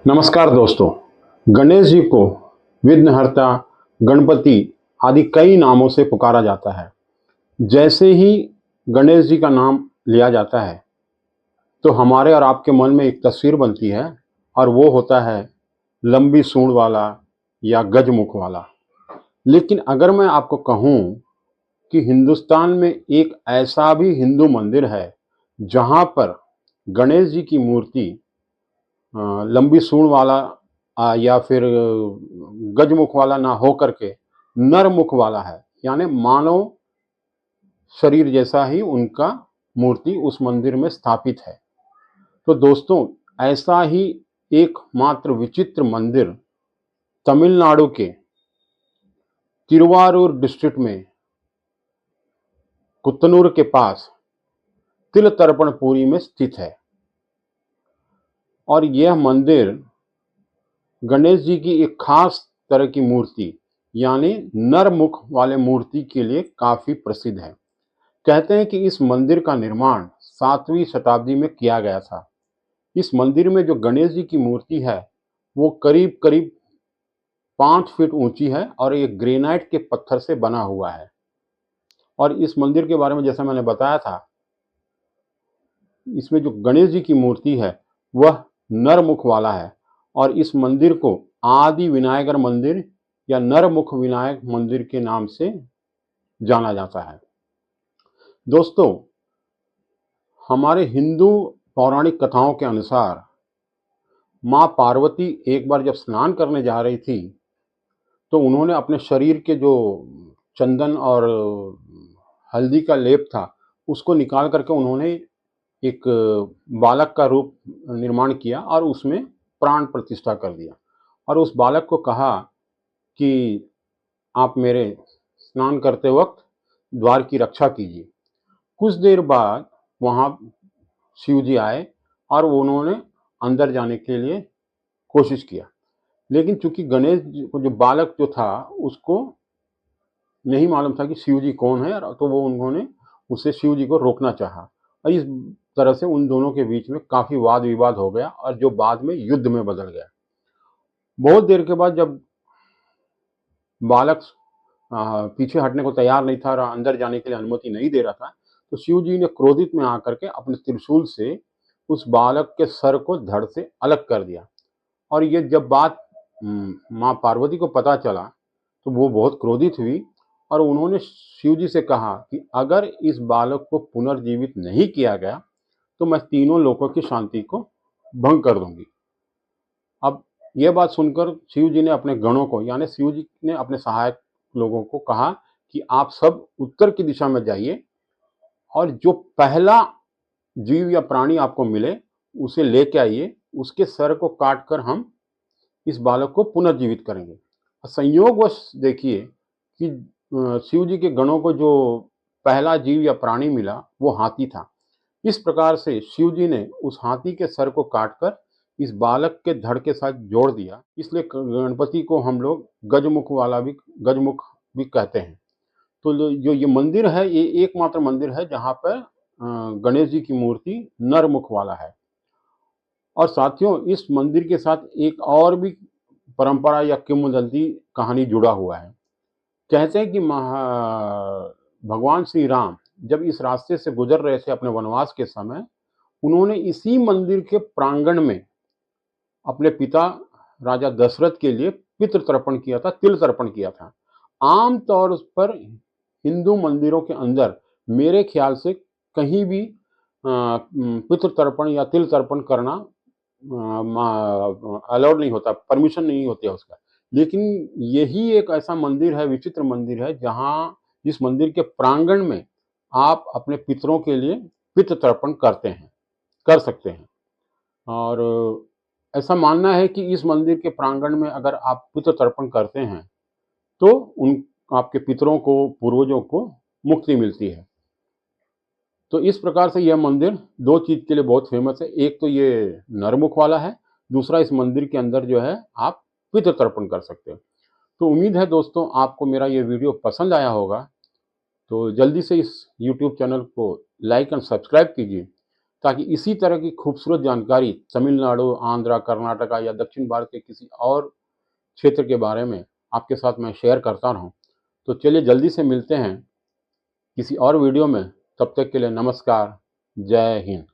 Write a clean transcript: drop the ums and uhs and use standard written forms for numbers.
नमस्कार दोस्तों। गणेश जी को विघ्नहर्ता, गणपति आदि कई नामों से पुकारा जाता है। जैसे ही गणेश जी का नाम लिया जाता है तो हमारे और आपके मन में एक तस्वीर बनती है और वो होता है लंबी सूंड वाला या गजमुख वाला। लेकिन अगर मैं आपको कहूँ कि हिंदुस्तान में एक ऐसा भी हिंदू मंदिर है जहाँ पर गणेश जी की मूर्ति लंबी सूंड वाला या फिर गजमुख वाला ना हो करके नर मुख वाला है, यानी मानव शरीर जैसा ही उनका मूर्ति उस मंदिर में स्थापित है। तो दोस्तों, ऐसा ही एकमात्र विचित्र मंदिर तमिलनाडु के तिरुवारूर डिस्ट्रिक्ट में कुत्तनूर के पास तिलतर्पणपुरी में स्थित है। और यह मंदिर गणेश जी की एक खास तरह की मूर्ति यानी नर मुख वाले मूर्ति के लिए काफी प्रसिद्ध है। कहते हैं कि इस मंदिर का निर्माण 7वीं शताब्दी में किया गया था। इस मंदिर में जो गणेश जी की मूर्ति है वो करीब करीब 5 फीट ऊंची है और एक ग्रेनाइट के पत्थर से बना हुआ है। और इस मंदिर के बारे में जैसा मैंने बताया था, इसमें जो गणेश जी की मूर्ति है वह नरमुख वाला है और इस मंदिर को आदि विनायकर मंदिर या नरमुख विनायक मंदिर के नाम से जाना जाता है। दोस्तों, हमारे हिंदू पौराणिक कथाओं के अनुसार माँ पार्वती एक बार जब स्नान करने जा रही थी तो उन्होंने अपने शरीर के जो चंदन और हल्दी का लेप था उसको निकाल करके उन्होंने एक बालक का रूप निर्माण किया और उसमें प्राण प्रतिष्ठा कर दिया और उस बालक को कहा कि आप मेरे स्नान करते वक्त द्वार की रक्षा कीजिए। कुछ देर बाद वहाँ शिव जी आए और उन्होंने अंदर जाने के लिए कोशिश किया, लेकिन चूंकि गणेश जी को जो बालक जो था उसको नहीं मालूम था कि शिव जी कौन है, तो वो उन्होंने उससे शिव जी को रोकना चाहा और इस तरह से उन दोनों के बीच में काफी वाद विवाद हो गया और जो बाद में युद्ध में बदल गया। बहुत देर के बाद जब बालक पीछे हटने को तैयार नहीं था और अंदर जाने के लिए अनुमति नहीं दे रहा था, तो शिव जी ने क्रोधित में आकर के अपने त्रिशूल से उस बालक के सर को धड़ से अलग कर दिया। और ये जब बात माँ पार्वती को पता चला तो वो बहुत क्रोधित हुई और उन्होंने शिव जी से कहा कि अगर इस बालक को पुनर्जीवित नहीं किया गया तो मैं तीनों लोकों की शांति को भंग कर दूंगी। अब यह बात सुनकर शिव जी ने अपने गणों को यानी शिव जी ने अपने सहायक लोगों को कहा कि आप सब उत्तर की दिशा में जाइए और जो पहला जीव या प्राणी आपको मिले उसे लेके आइए, उसके सर को काट कर हम इस बालक को पुनर्जीवित करेंगे। संयोगवश देखिए कि शिव जी के गणों को जो पहला जीव या प्राणी मिला वो हाथी था। इस प्रकार से शिव जी ने उस हाथी के सर को काटकर इस बालक के धड़ के साथ जोड़ दिया। इसलिए गणपति को हम लोग गजमुख भी कहते हैं। तो जो ये मंदिर है ये एकमात्र मंदिर है जहाँ पर गणेश जी की मूर्ति नरमुख वाला है। और साथियों, इस मंदिर के साथ एक और भी परंपरा या किंवदंती कहानी जुड़ा हुआ है। कहते हैं कि भगवान श्री राम जब इस रास्ते से गुजर रहे थे अपने वनवास के समय, उन्होंने इसी मंदिर के प्रांगण में अपने पिता राजा दशरथ के लिए पितृ तर्पण किया था, तिल तर्पण किया था। आम तौर पर हिंदू मंदिरों के अंदर मेरे ख्याल से कहीं भी पितृ तर्पण या तिल तर्पण करना अलाउड नहीं होता, परमिशन नहीं होती है उसका। लेकिन यही एक ऐसा मंदिर है, विचित्र मंदिर है, जहाँ जिस मंदिर के प्रांगण में आप अपने पितरों के लिए पितृ तर्पण कर सकते हैं। और ऐसा मानना है कि इस मंदिर के प्रांगण में अगर आप पितृ तर्पण करते हैं तो उन आपके पितरों को, पूर्वजों को मुक्ति मिलती है। तो इस प्रकार से यह मंदिर 2 चीज़ के लिए बहुत फेमस है। एक तो ये नरमुख वाला है, दूसरा इस मंदिर के अंदर जो है आप पितृ तर्पण कर सकते हो। तो उम्मीद है दोस्तों आपको मेरा ये वीडियो पसंद आया होगा। तो जल्दी से इस यूट्यूब चैनल को लाइक एंड सब्सक्राइब कीजिए ताकि इसी तरह की खूबसूरत जानकारी तमिलनाडु, आंध्र, कर्नाटका या दक्षिण भारत के किसी और क्षेत्र के बारे में आपके साथ मैं शेयर करता रहूं। तो चलिए जल्दी से मिलते हैं किसी और वीडियो में। तब तक के लिए नमस्कार, जय हिंद।